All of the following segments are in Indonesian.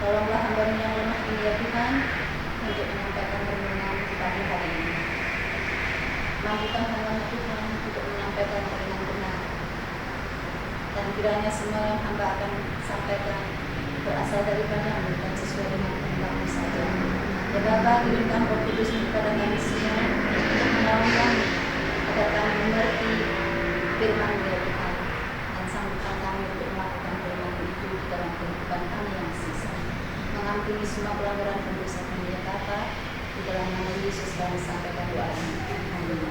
Tolonglah hamba-Mu yang lemah ini ya Tuhan, untuk menyampaikan renungan pagi hari ini. Mampukan hamba-Mu Tuhan untuk menyampaikan dengan benar. Dan kiranya semua yang hamba akan sampaikan berasal daripada-Mu dan sesuai dengan kehendak-Mu saja. Ya Bapa, kirimkan Roh Kudus kepada kami semua untuk menolong kami agar kami mengerti firman-Mu ya Tuhan, dan sanggupan kami untuk melakukan firman itu di dalam kehidupan kami yang sisa. Mengampuni semua pelanggaran dan dosa kami ya Bapa, di dalam nama Yesus kami sampaikan doa ini. Amin.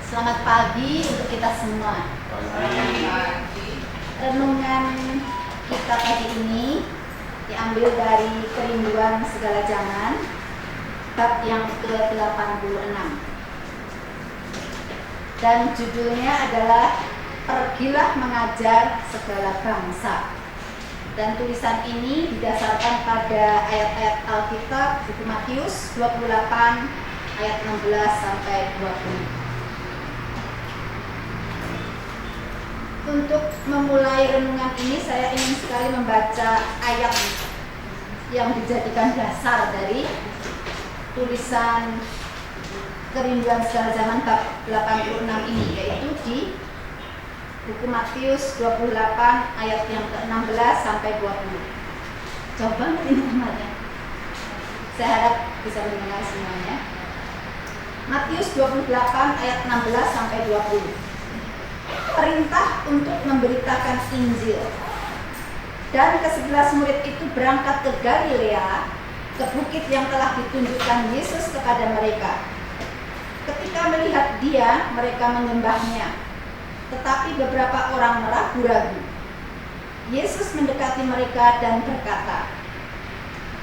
Selamat pagi untuk kita semua. Renungan kita pagi ini diambil dari Kerinduan Segala Zaman, bab yang ke-86. Dan judulnya adalah Pergilah Mengajar Segala Bangsa. Dan tulisan ini didasarkan pada ayat-ayat Alkitab buku Matius 28 ayat 16 sampai 20. Untuk memulai renungan ini saya ingin sekali membaca ayat yang dijadikan dasar dari tulisan Kerinduan Segala Zaman bab 86 ini, yaitu di buku Matius 28 ayat yang ke-16 sampai 20. Coba ini namanya. Saya harap bisa mendengar semuanya. Matius 28 ayat 16 sampai 20. Perintah untuk memberitakan Injil. Dan ke-11 murid itu berangkat ke Galilea, ke bukit yang telah ditunjukkan Yesus kepada mereka. Ketika melihat Dia, mereka menyembahnya. Tetapi beberapa orang ragu-ragu. Yesus mendekati mereka dan berkata,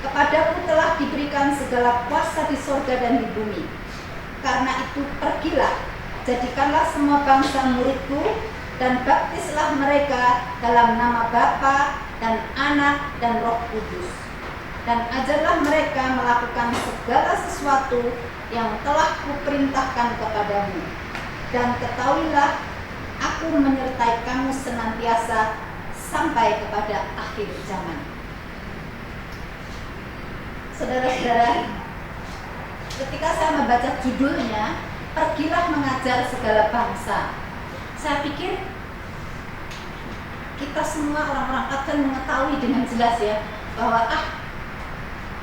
"Kepadaku telah diberikan segala kuasa di sorga dan di bumi. Karena itu pergilah, jadikanlah semua bangsa muridku, dan baptislah mereka dalam nama Bapa dan Anak dan Roh Kudus. Dan ajarlah mereka melakukan segala sesuatu yang telah kuperintahkan kepadamu. Dan ketahuilah, aku menyertai kamu senantiasa sampai kepada akhir zaman." Saudara-saudara, ketika saya membaca judulnya, Pergilah Mengajar Segala Bangsa, saya pikir kita semua orang-orang akan mengetahui dengan jelas ya, bahwa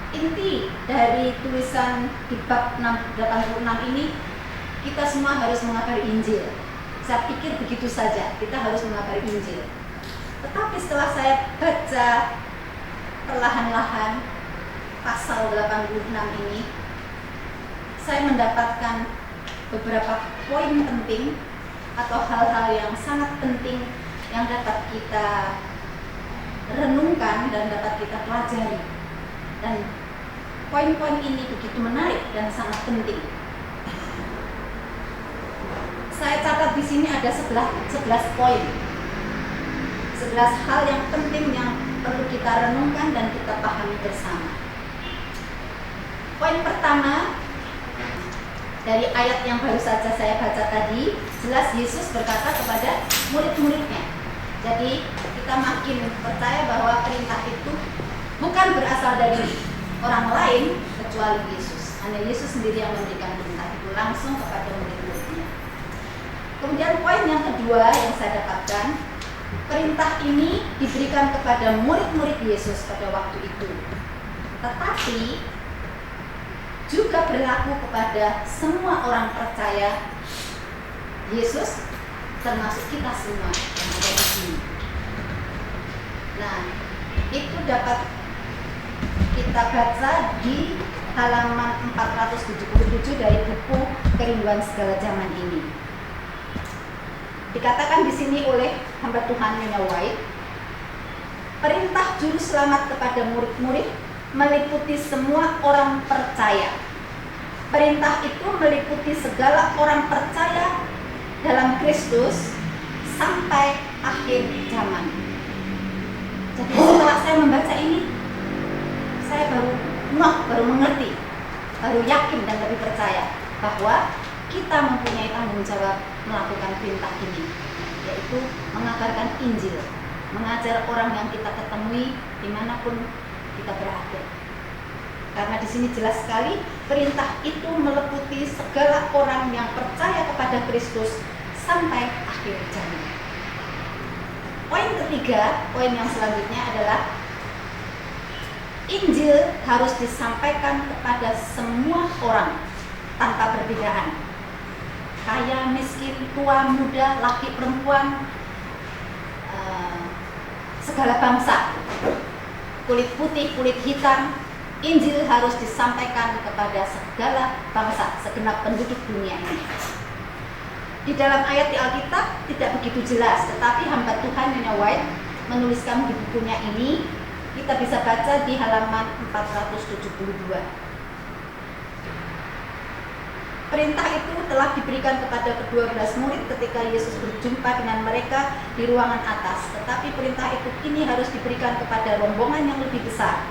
inti dari tulisan di bab 86 ini, kita semua harus mengabari Injil. Saya pikir begitu saja, kita harus mengabari Injil. Tetapi setelah saya baca perlahan-lahan pasal 86 ini, saya mendapatkan beberapa poin penting atau hal-hal yang sangat penting yang dapat kita renungkan dan dapat kita pelajari. Dan poin-poin ini begitu menarik dan sangat penting. Saya catat di sini ada 11 poin. 11 hal yang penting yang perlu kita renungkan dan kita pahami bersama. Poin pertama, dari ayat yang baru saja saya baca tadi, jelas Yesus berkata kepada murid-muridnya. Jadi kita makin percaya bahwa perintah itu bukan berasal dari orang lain kecuali Yesus. Hanya Yesus sendiri yang memberikan perintah itu langsung kepada murid-muridnya. Kemudian poin yang kedua yang saya dapatkan, perintah ini diberikan kepada murid-murid Yesus pada waktu itu. Tetapi juga berlaku kepada semua orang percaya Yesus, termasuk kita semua yang ada di sini. Nah, itu dapat kita baca di halaman 477 dari buku Kerinduan Segala Zaman ini. Dikatakan di sini oleh hamba Tuhan Nyonya White, perintah juru selamat kepada murid-murid meliputi semua orang percaya. Perintah itu meliputi segala orang percaya dalam Kristus sampai akhir zaman. Jadi setelah saya membaca ini, saya baru mengerti, baru yakin dan lebih percaya bahwa kita mempunyai tanggung jawab melakukan perintah ini, yaitu mengabarkan Injil. mengajar orang yang kita ketemui dimanapun kita berada. Karena di sini jelas sekali perintah itu meliputi segala orang yang percaya kepada Kristus sampai akhir zaman. Poin ketiga, poin yang selanjutnya adalah Injil harus disampaikan kepada semua orang tanpa perbedaan. Kaya, miskin, tua, muda, laki, perempuan, segala bangsa, kulit putih, kulit hitam. Injil harus disampaikan kepada segala bangsa, segenap penduduk dunia ini. Di dalam ayat di Alkitab tidak begitu jelas, tetapi hamba Tuhan Nyonya White menuliskan di bukunya ini. Kita bisa baca di halaman 472. Perintah itu telah diberikan kepada kedua belas murid ketika Yesus berjumpa dengan mereka di ruangan atas. Tetapi perintah itu kini harus diberikan kepada rombongan yang lebih besar.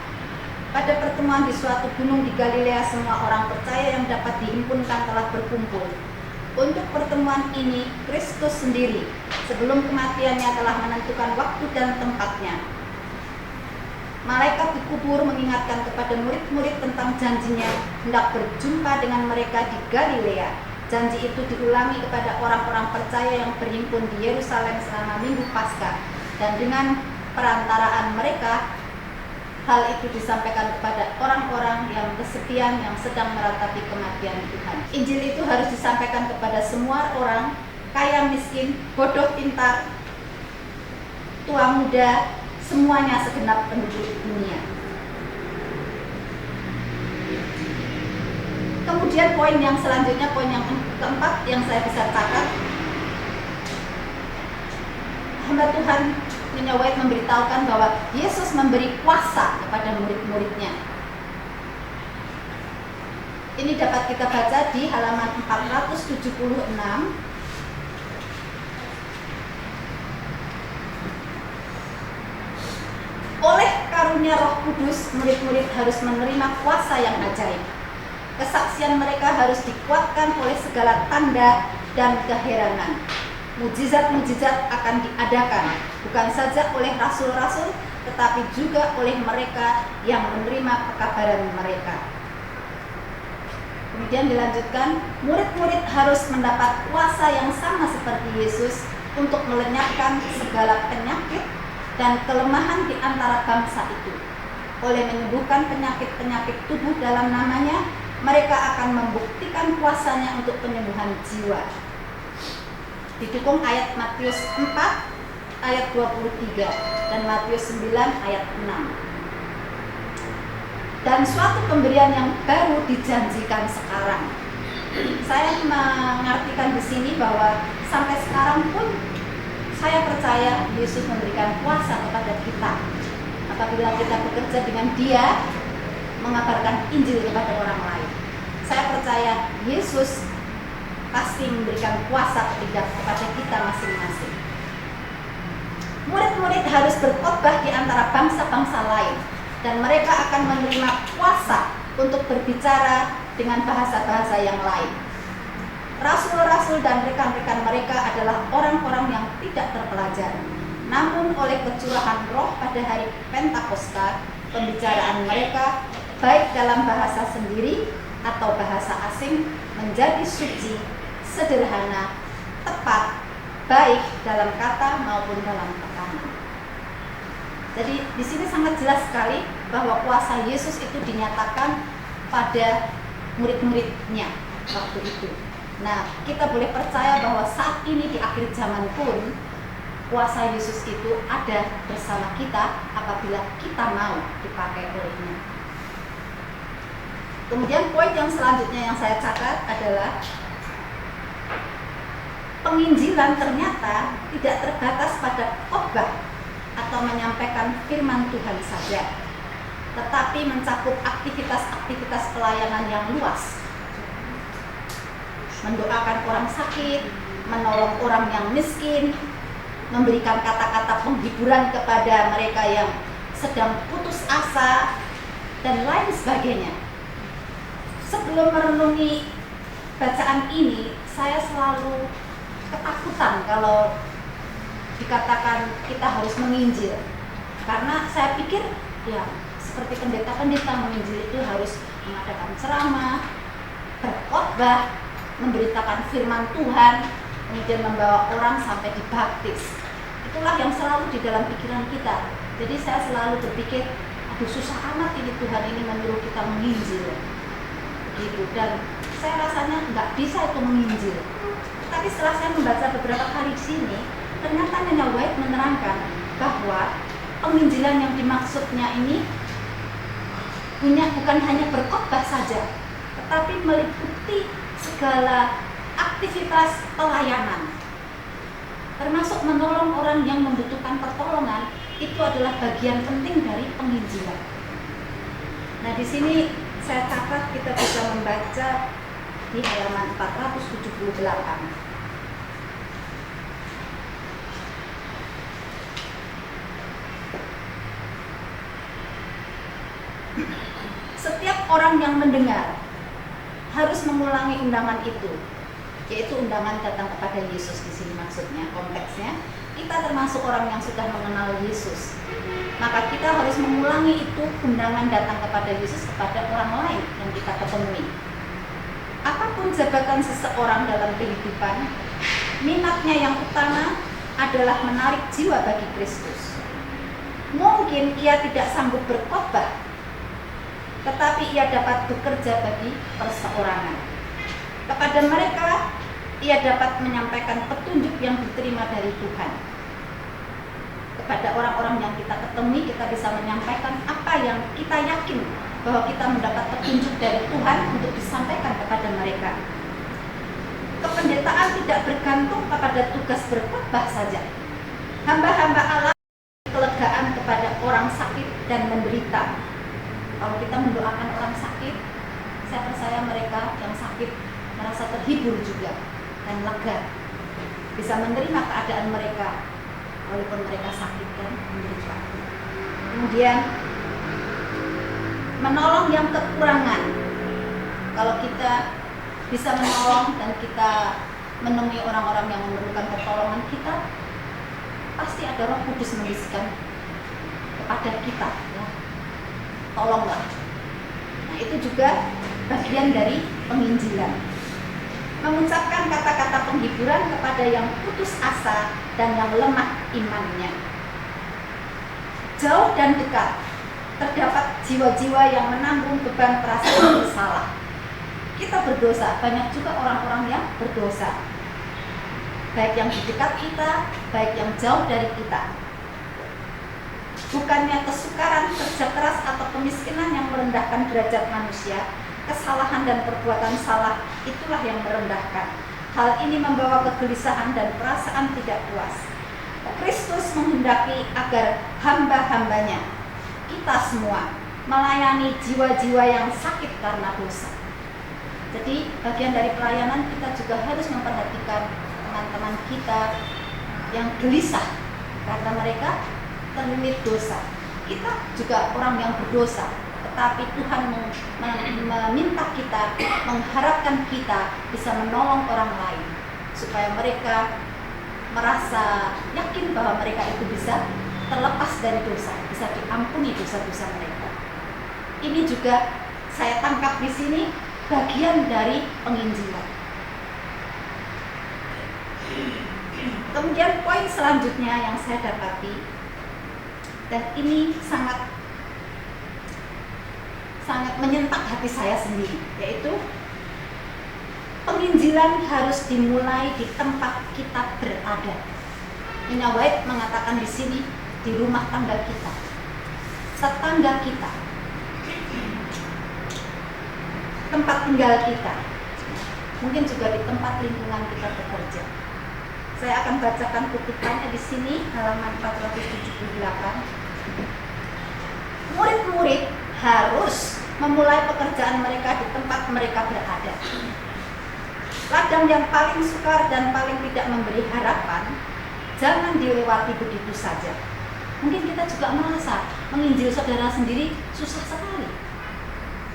Pada pertemuan di suatu gunung di Galilea, semua orang percaya yang dapat dihimpunkan telah berkumpul. Untuk pertemuan ini, Kristus sendiri sebelum kematiannya telah menentukan waktu dan tempatnya. Malaikat di kubur mengingatkan kepada murid-murid tentang janjinya hendak berjumpa dengan mereka di Galilea. Janji itu diulangi kepada orang-orang percaya yang berhimpun di Yerusalem selama Minggu Paskah. Dan dengan perantaraan mereka, hal itu disampaikan kepada orang-orang yang kesepian yang sedang meratapi kematian Tuhan. Injil itu harus disampaikan kepada semua orang, kaya miskin, bodoh pintar, tua muda, semuanya segenap penduduk dunia. Kemudian poin yang selanjutnya, poin yang keempat yang saya bisa catat, hamba Tuhan Nyonya White memberitahukan bahwa Yesus memberi kuasa kepada murid-muridnya. Ini dapat kita baca di halaman 476. Oleh karunia Roh Kudus, murid-murid harus menerima kuasa yang ajaib. Kesaksian mereka harus dikuatkan oleh segala tanda dan keheranan. Mujizat-mujizat akan diadakan, bukan saja oleh rasul-rasul, tetapi juga oleh mereka yang menerima pekabaran mereka. Kemudian dilanjutkan, murid-murid harus mendapat kuasa yang sama seperti Yesus untuk melenyapkan segala penyakit dan kelemahan di antara bangsa itu. Oleh menyembuhkan penyakit-penyakit tubuh dalam namanya, mereka akan membuktikan kuasanya untuk penyembuhan jiwa. Didukung ayat Matius 4 ayat 23 dan Matius 9 ayat 6. Dan suatu pemberian yang baru dijanjikan sekarang. Saya mengartikan di sini bahwa sampai sekarang pun saya percaya Yesus memberikan kuasa kepada kita apabila kita bekerja dengan Dia mengabarkan Injil kepada orang lain. Saya percaya Yesus pasti memberikan kuasa kepada kita masing-masing. Murid-murid harus berkhotbah di antara bangsa-bangsa lain dan mereka akan menerima kuasa untuk berbicara dengan bahasa-bahasa yang lain. Rasul-rasul dan rekan-rekan mereka adalah orang-orang yang tidak terpelajar. Namun oleh kecurahan Roh pada hari Pentakosta, pembicaraan mereka baik dalam bahasa sendiri atau bahasa asing menjadi suci, sederhana, tepat, baik dalam kata maupun dalam tekanan. Jadi di sini sangat jelas sekali bahwa kuasa Yesus itu dinyatakan pada murid-muridnya waktu itu. Nah, kita boleh percaya bahwa saat ini di akhir zaman pun kuasa Yesus itu ada bersama kita apabila kita mau dipakai olehnya. Kemudian poin yang selanjutnya yang saya catat adalah penginjilan ternyata tidak terbatas pada khotbah atau menyampaikan firman Tuhan saja, tetapi mencakup aktivitas-aktivitas pelayanan yang luas. Mendoakan orang sakit, menolong orang yang miskin, memberikan kata-kata penghiburan kepada mereka yang sedang putus asa, dan lain sebagainya. Sebelum merenungi bacaan ini, saya selalu ketakutan kalau dikatakan kita harus menginjil? Karena saya pikir ya seperti pendeta-pendeta menginjil itu harus mengadakan ceramah, berkhotbah, memberitakan firman Tuhan, kemudian membawa orang sampai dibaptis. Itulah yang selalu di dalam pikiran kita. Jadi saya selalu berpikir, aduh susah amat ini Tuhan ini menyuruh kita menginjil. Begitu. Dan saya rasanya nggak bisa itu menginjil. Tapi setelah saya membaca beberapa kali di sini, ternyata Nyonya White menerangkan bahwa penginjilan yang dimaksudnya ini bukan hanya berkhotbah saja, tetapi meliputi segala aktivitas pelayanan, termasuk menolong orang yang membutuhkan pertolongan. Itu adalah bagian penting dari penginjilan. Nah, di sini saya catat kita bisa membaca di halaman 478. Setiap orang yang mendengar harus mengulangi undangan itu, yaitu undangan datang kepada Yesus. Di sini maksudnya, konteksnya kita termasuk orang yang sudah mengenal Yesus, maka kita harus mengulangi itu undangan datang kepada Yesus kepada orang lain yang kita ketemui. Apapun jabatan seseorang dalam kehidupan, minatnya yang utama adalah menarik jiwa bagi Kristus. Mungkin ia tidak sanggup berkhotbah, tetapi ia dapat bekerja bagi perseorangan. Kepada mereka, ia dapat menyampaikan petunjuk yang diterima dari Tuhan. Kepada orang-orang yang kita ketemui, kita bisa menyampaikan apa yang kita yakin bahwa kita mendapat petunjuk dari Tuhan untuk disampaikan kepada mereka. Kependetaan tidak bergantung kepada tugas berkhotbah saja. Hamba-hamba Allah kelegaan kepada orang sakit dan menderita. Kalau kita mendoakan orang sakit, saya percaya mereka yang sakit merasa terhibur juga dan lega, bisa menerima keadaan mereka walaupun mereka sakit dan menderita. Kemudian menolong yang kekurangan. Kalau kita bisa menolong dan kita menemui orang-orang yang memerlukan pertolongan kita, pasti ada Roh Kudus membisikkan kepada kita, ya, tolonglah. Nah, itu juga bagian dari penginjilan. Mengucapkan kata-kata penghiburan kepada yang putus asa dan yang lemah imannya. Jauh dan dekat terdapat jiwa-jiwa yang menanggung beban perasaan bersalah. Kita berdosa, banyak juga orang-orang yang berdosa, baik yang di dekat kita, baik yang jauh dari kita. Bukannya kesukaran, kerja keras, atau kemiskinan yang merendahkan derajat manusia. Kesalahan dan perbuatan salah itulah yang merendahkan. Hal ini membawa kegelisahan dan perasaan tidak puas. Kristus menghendaki agar hamba-hambanya, kita semua, melayani jiwa-jiwa yang sakit karena dosa. Jadi bagian dari pelayanan kita juga harus memperhatikan teman-teman kita yang gelisah karena mereka terlilit dosa. Kita juga orang yang berdosa, tetapi Tuhan meminta kita, mengharapkan kita bisa menolong orang lain supaya mereka merasa yakin bahwa mereka itu bisa terlepas dari dosa, bisa diampuni dosa-dosa mereka. Ini juga saya tangkap di sini bagian dari penginjilan. Kemudian poin selanjutnya yang saya dapati, dan ini sangat menyentak hati saya sendiri, yaitu penginjilan harus dimulai di tempat kita berada. Nyonya White mengatakan di sini, di rumah tangga kita, tetangga kita, tempat tinggal kita, mungkin juga di tempat lingkungan kita bekerja. Saya akan bacakan kutipannya di sini, halaman 478. Murid-murid harus memulai pekerjaan mereka di tempat mereka berada. Ladang yang paling sukar dan paling tidak memberi harapan, jangan dilewati begitu saja. Mungkin kita juga merasa menginjil saudara sendiri susah sekali.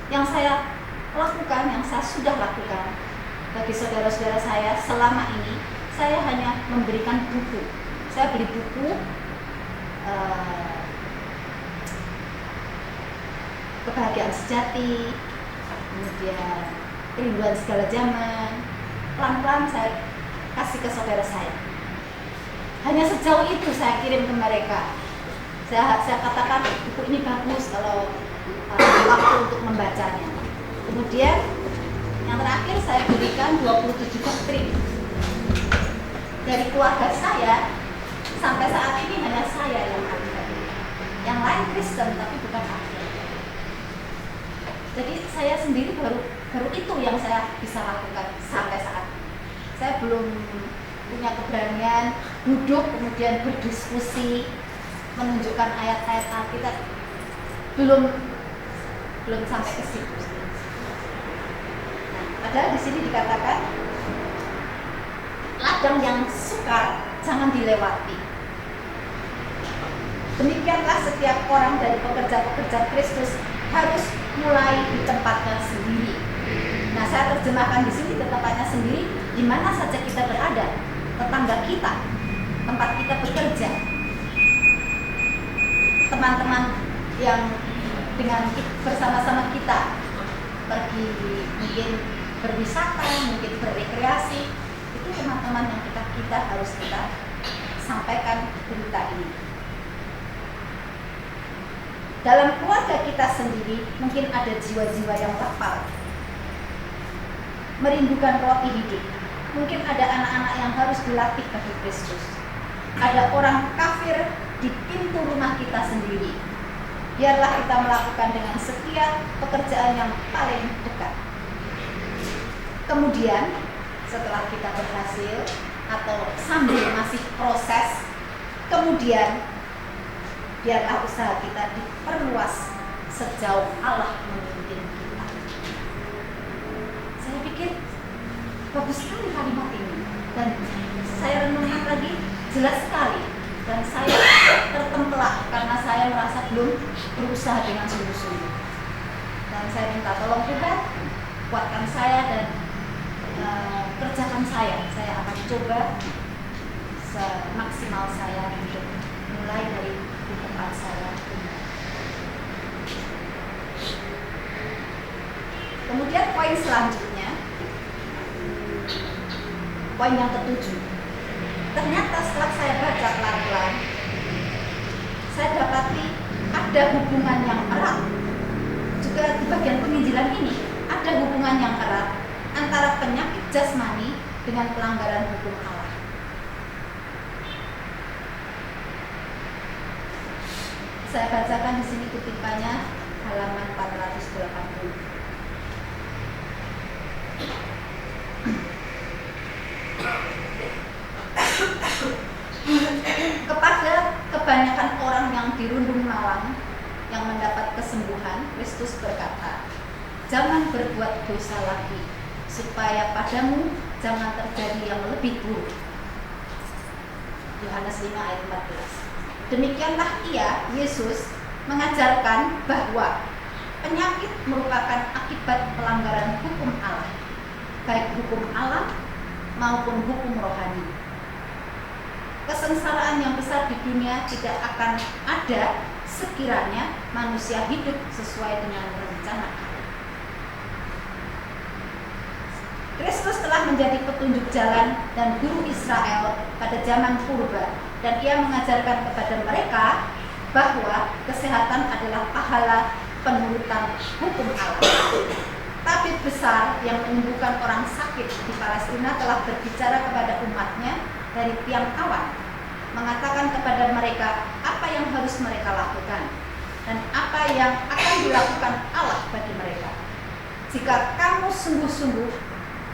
Yang saya lakukan, yang saya sudah lakukan bagi saudara-saudara saya selama ini, saya hanya memberikan buku. Saya beli buku Kebahagiaan Sejati, kemudian Kerinduan Segala Zaman. Pelan-pelan saya kasih ke saudara saya. Hanya sejauh itu saya kirim ke mereka. Saya katakan buku ini bagus kalau waktu untuk membacanya. Kemudian yang terakhir saya berikan 27 doktrin. Dari keluarga saya sampai saat ini hanya saya yang Katolik. Yang lain Kristen tapi bukan Katolik. Jadi saya sendiri baru itu yang saya bisa lakukan sampai saat ini. Saya belum punya keberanian duduk kemudian berdiskusi menunjukkan ayat-ayat Alkitab, belum sampai ke situ. Nah, padahal di sini dikatakan ladang yang sukar jangan dilewati. Demikianlah setiap orang dari pekerja-pekerja Kristus harus mulai di tempatnya sendiri. Nah, saya terjemahkan di sini di tempatnya sendiri, di mana saja kita berada, tetangga kita, tempat kita bekerja, teman-teman yang dengan bersama-sama kita pergi mungkin berwisata, mungkin berrekreasi, itu teman-teman yang kita harus kita sampaikan berita ini. Dalam keluarga kita sendiri mungkin ada jiwa-jiwa yang lapar, merindukan roti hidup. Mungkin ada anak-anak yang harus dilatih bagi Kristus. Ada orang kafir di pintu rumah kita sendiri. Biarlah kita melakukan dengan setia pekerjaan yang paling dekat. Kemudian setelah kita berhasil atau sambil masih proses, kemudian biarlah usaha kita diperluas sejauh Allah memimpin kita. Saya pikir bagus sekali kalimat ini, dan saya renungkan lagi, jelas sekali, dan saya tertempelak karena saya merasa belum berusaha dengan sungguh-sungguh. Dan saya minta tolong Tuhan, kuatkan saya dan kerjakan saya. Saya akan coba semaksimal saya untuk mulai dari di tempat saya. Kemudian poin selanjutnya, poin yang ketujuh. Ternyata setelah saya baca pelan-pelan, saya dapati ada hubungan yang erat. Juga di bagian penginjilan ini ada hubungan yang erat antara penyakit jasmani dengan pelanggaran hukum Allah. Saya bacakan di sini kutipannya halaman 480. Kepada kebanyakan orang yang dirundung malang yang mendapat kesembuhan, Kristus berkata, "Jangan berbuat dosa lagi, supaya padamu jangan terjadi yang lebih buruk." Yohanes 5 ayat 14. Demikianlah Yesus mengajarkan bahwa penyakit merupakan akibat pelanggaran hukum Allah, baik hukum alam maupun hukum rohani. Kesengsaraan yang besar di dunia tidak akan ada sekiranya manusia hidup sesuai dengan rencana Allah. Kristus telah menjadi petunjuk jalan dan guru Israel pada zaman purba, dan ia mengajarkan kepada mereka bahwa kesehatan adalah pahala penurutan hukum Allah. Tabib besar yang menyembuhkan orang sakit di Palestina telah berbicara kepada umatnya dari tiang awan, mengatakan kepada mereka apa yang harus mereka lakukan dan apa yang akan dilakukan Allah bagi mereka. Jika kamu sungguh-sungguh,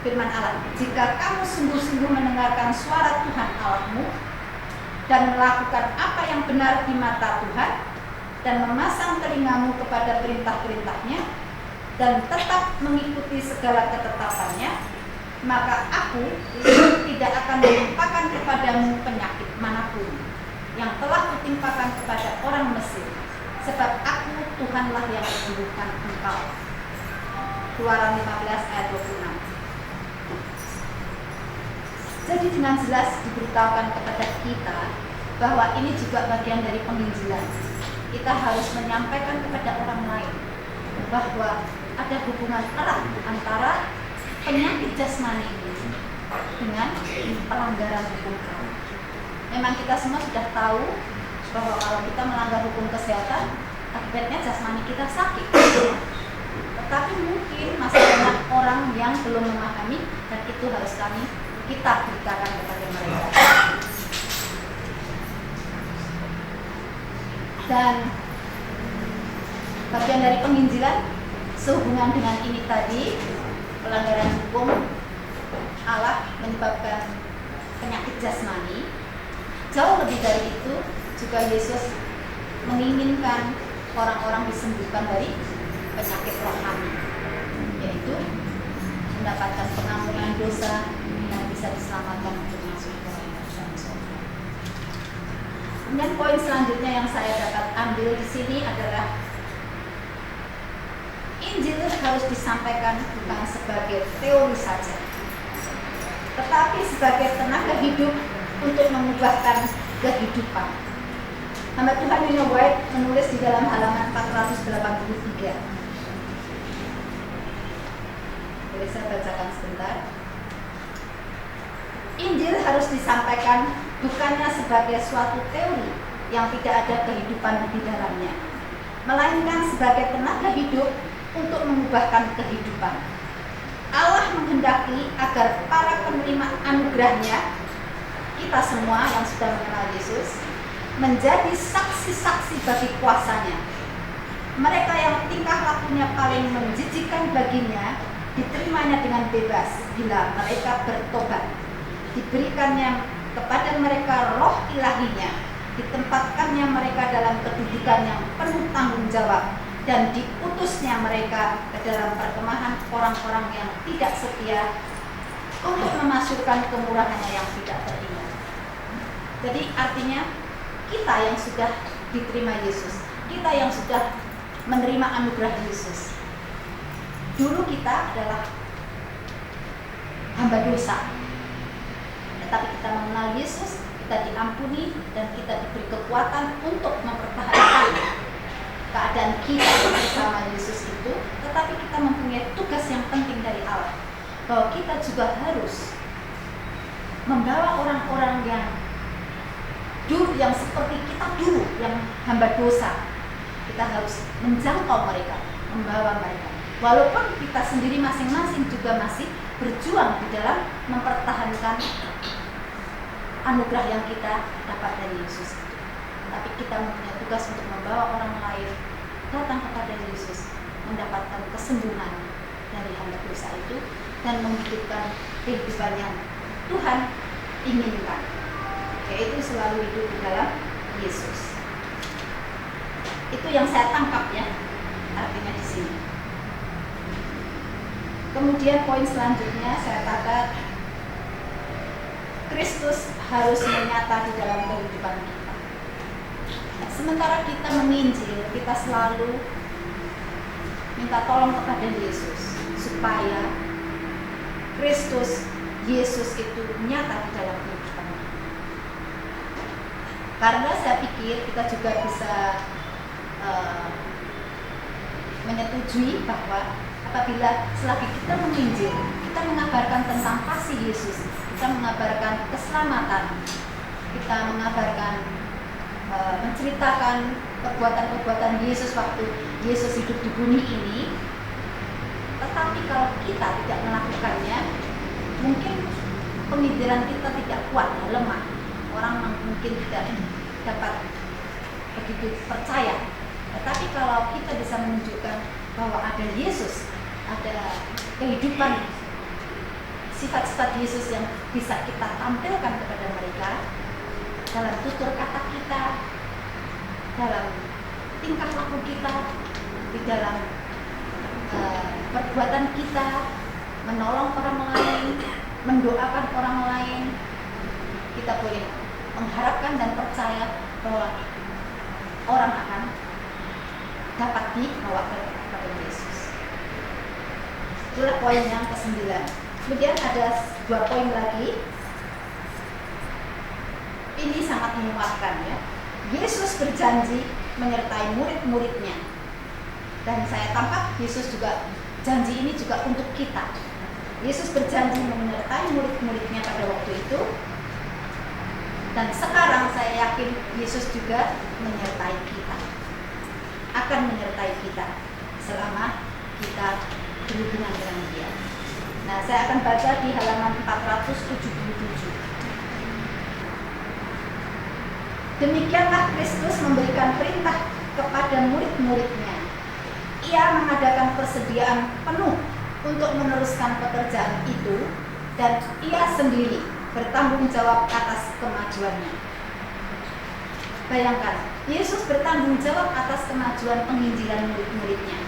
firman Allah, jika kamu sungguh-sungguh mendengarkan suara Tuhan Allahmu dan melakukan apa yang benar di mata Tuhan dan memasang telingamu kepada perintah-perintahnya dan tetap mengikuti segala ketetapannya, maka aku tidak akan menimpakan kepadamu penyakit manapun yang telah kutimpakan kepada orang Mesir, sebab aku Tuhanlah yang menyembuhkan engkau. Keluaran 15 ayat 26. Jadi dengan jelas diberitahukan kepada kita bahwa ini juga bagian dari penginjilan. Kita harus menyampaikan kepada orang lain bahwa ada hubungan erat antara penyakit jasmani ini dengan pelanggaran hukum Allah. Memang kita semua sudah tahu bahwa kalau kita melanggar hukum kesehatan, akibatnya jasmani kita sakit. Tetapi mungkin masih banyak orang yang belum memahami, dan itu harus kita beritakan kepada mereka. Dan bagian dari penginjilan sehubungan dengan ini tadi, pelanggaran hukum Allah menyebabkan penyakit jasmani. Jauh lebih dari itu, juga Yesus menginginkan orang-orang disembuhkan dari penyakit rohani, yaitu mendapatkan pengampunan dosa dan bisa diselamatkan untuk masuk ke kerajaan surga. Kemudian poin selanjutnya yang saya dapat ambil di sini adalah Injil harus disampaikan bukan sebagai teori saja, tetapi sebagai tenaga hidup untuk mengubahkan kehidupan. Hamba Tuhan Nino White menulis di dalam halaman 483. Boleh saya bacakan sebentar? Injil harus disampaikan bukannya sebagai suatu teori yang tidak ada kehidupan di dalamnya, melainkan sebagai tenaga hidup untuk mengubahkan kehidupan. Allah menghendaki agar para penerima anugerahnya, kita semua yang sudah mengenal Yesus, menjadi saksi-saksi bagi kuasanya. Mereka yang tingkah lakunya paling menjijikkan baginya diterimanya dengan bebas bila mereka bertobat. Diberikannya kepada mereka roh ilahinya, ditempatkannya mereka dalam kedudukan yang penuh tanggung jawab, dan diutusnya mereka ke dalam perkemahan orang-orang yang tidak setia untuk memasukkan kemurahannya yang tidak teringat. Jadi artinya kita yang sudah diterima Yesus, kita yang sudah menerima anugerah Yesus, dulu kita adalah hamba dosa, tetapi kita mengenal Yesus, kita diampuni, dan kita diberi kekuatan untuk mempertahankan keadaan kita bersama Yesus itu. Tetapi kita mempunyai tugas yang penting dari Allah, bahwa kita juga harus membawa orang-orang yang dulu, yang seperti kita dulu, yang hamba dosa. Kita harus menjangkau mereka, membawa mereka, walaupun kita sendiri masing-masing juga masih berjuang di dalam mempertahankan anugerah yang kita dapat dari Yesus. Tapi kita mempunyai tugas untuk membawa orang lain datang kepada Yesus, mendapatkan kesembuhan dari hamba dosa itu, dan menghidupkan kehidupan yang Tuhan inginkan, yaitu selalu hidup di dalam Yesus. Itu yang saya tangkap ya, artinya di sini. Kemudian poin selanjutnya saya catat, Kristus harus menyata di dalam kehidupan kita. Sementara kita menginjil, kita selalu minta tolong kepada Yesus supaya Kristus Yesus itu nyata di dalam kehidupan kita. Karena saya pikir kita juga bisa menyetujui bahwa apabila selagi kita menginjil, kita mengabarkan tentang kasih Yesus, kita mengabarkan keselamatan, kita mengabarkan, menceritakan perbuatan-perbuatan Yesus waktu Yesus hidup di bumi ini. Tetapi kalau kita tidak melakukannya, mungkin penginjilan kita tidak kuat, lemah. Orang mungkin tidak dapat begitu percaya. Tetapi kalau kita bisa menunjukkan bahwa ada Yesus, ada kehidupan, sifat-sifat Yesus yang bisa kita tampilkan kepada mereka dalam tutur kata kita, dalam tingkah laku kita, di dalam perbuatan kita, menolong orang lain, mendoakan orang lain, kita boleh mengharapkan dan percaya bahwa orang akan dapat dibawa kepada Yesus. Itulah poin yang ke-9. Kemudian ada 2 poin lagi. ini sangat memuaskan ya. Yesus berjanji menyertai murid-muridnya. Dan saya tangkap Yesus juga, janji ini juga untuk kita. Yesus berjanji menyertai murid-muridnya pada waktu itu. Dan sekarang saya yakin Yesus juga menyertai kita. Akan menyertai kita selama kita berhubungan dengan Dia. Nah, saya akan baca di halaman 477. Demikianlah Kristus memberikan perintah kepada murid-muridnya. Ia mengadakan persediaan penuh untuk meneruskan pekerjaan itu, dan ia sendiri bertanggung jawab atas kemajuannya. Bayangkan, Yesus bertanggung jawab atas kemajuan penginjilan murid-muridnya.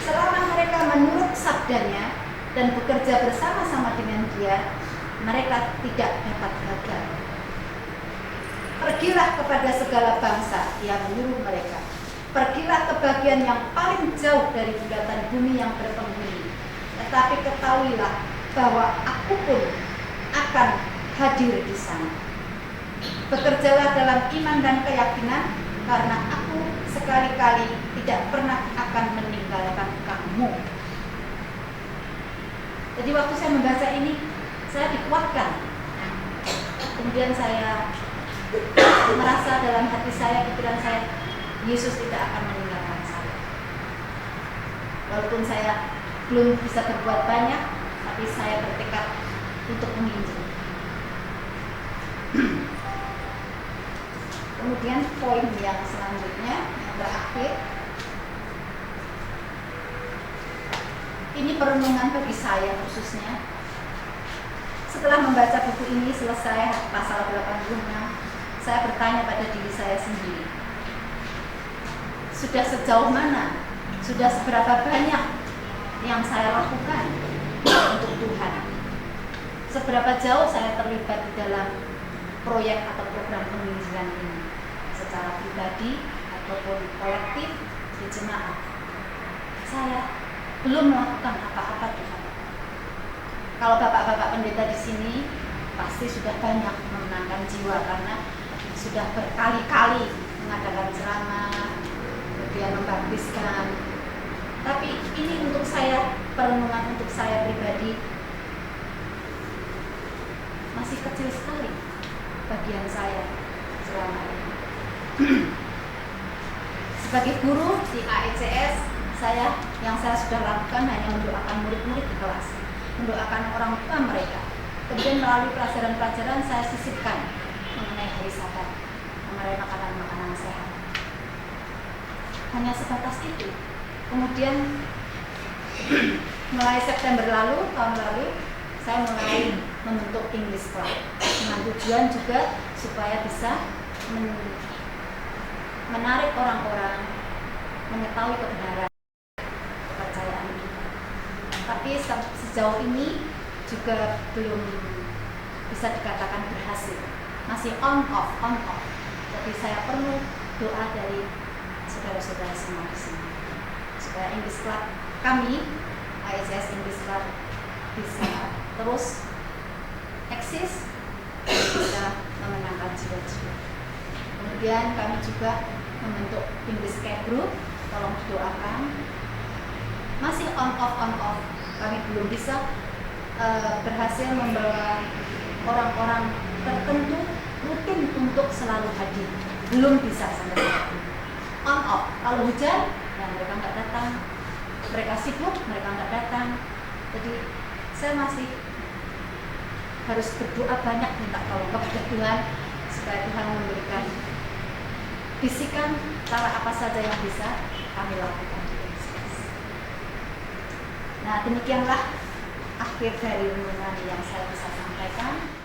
Selama mereka menurut sabdanya dan bekerja bersama-sama dengan Dia, mereka tidak dapat gagal. Pergilah kepada segala bangsa, Ia menyuruh mereka. Pergilah ke bagian yang paling jauh dari bulatan bumi yang berpenghuni. Tetapi ketahuilah bahwa Aku pun akan hadir di sana. Bekerjalah dalam iman dan keyakinan, karena Aku sekali-kali tidak pernah akan meninggalkan kamu. Jadi waktu saya membaca ini, saya dikuatkan. Kemudian saya merasa dalam hati saya, pikiran saya, Yesus tidak akan meninggalkan saya. Walaupun saya belum bisa berbuat banyak, tapi saya bertekad untuk menginjil. Kemudian poin yang selanjutnya, yang terakhir, ini perenungan bagi saya khususnya. Setelah membaca buku ini selesai pasal 86, saya bertanya pada diri saya sendiri, sudah sejauh mana, sudah seberapa banyak yang saya lakukan untuk Tuhan? Seberapa jauh saya terlibat di dalam proyek atau program penginjilan ini, secara pribadi ataupun kolektif di jemaat? Saya belum melakukan apa-apa Tuhan. Kalau bapak-bapak pendeta di sini pasti sudah banyak memenangkan jiwa, karena sudah berkali-kali mengadakan ceramah, kemudian membaptiskan. Tapi ini untuk saya, perenungan untuk saya pribadi, masih kecil sekali bagian saya selama ini. Sebagai guru di AECS, yang saya sudah lakukan hanya mendoakan murid-murid di kelas, mendoakan orang tua mereka. Kemudian melalui pelajaran-pelajaran saya sisipkan mengenai hari Sabat, mengenai makanan-makanan sehat. Hanya sebatas itu. Kemudian mulai September lalu, tahun lalu, saya mulai membentuk English Club dengan tujuan juga supaya bisa menarik orang-orang mengetahui kebenaran kepercayaan kita. Tapi sejauh ini juga belum bisa dikatakan berhasil, masih on off. Jadi saya perlu doa dari saudara-saudara semua di sini supaya English Club kami, AECS English Club, bisa terus eksis, bisa memenangkan jiwa-jiwa. Kemudian kami juga membentuk English Care Group, tolong didoakan. Masih on off, kami belum bisa berhasil membawa orang-orang tertentu rutin untuk selalu hadir, belum bisa sampai sekarang. On off, kalau hujan ya mereka nggak datang, mereka sibuk, mereka nggak datang. Jadi saya masih harus berdoa banyak, minta tolong kepada Tuhan supaya Tuhan memberikan bisikan cara apa saja yang bisa kami lakukan. Nah, demikianlah akhir dari renungan yang saya bisa sampaikan.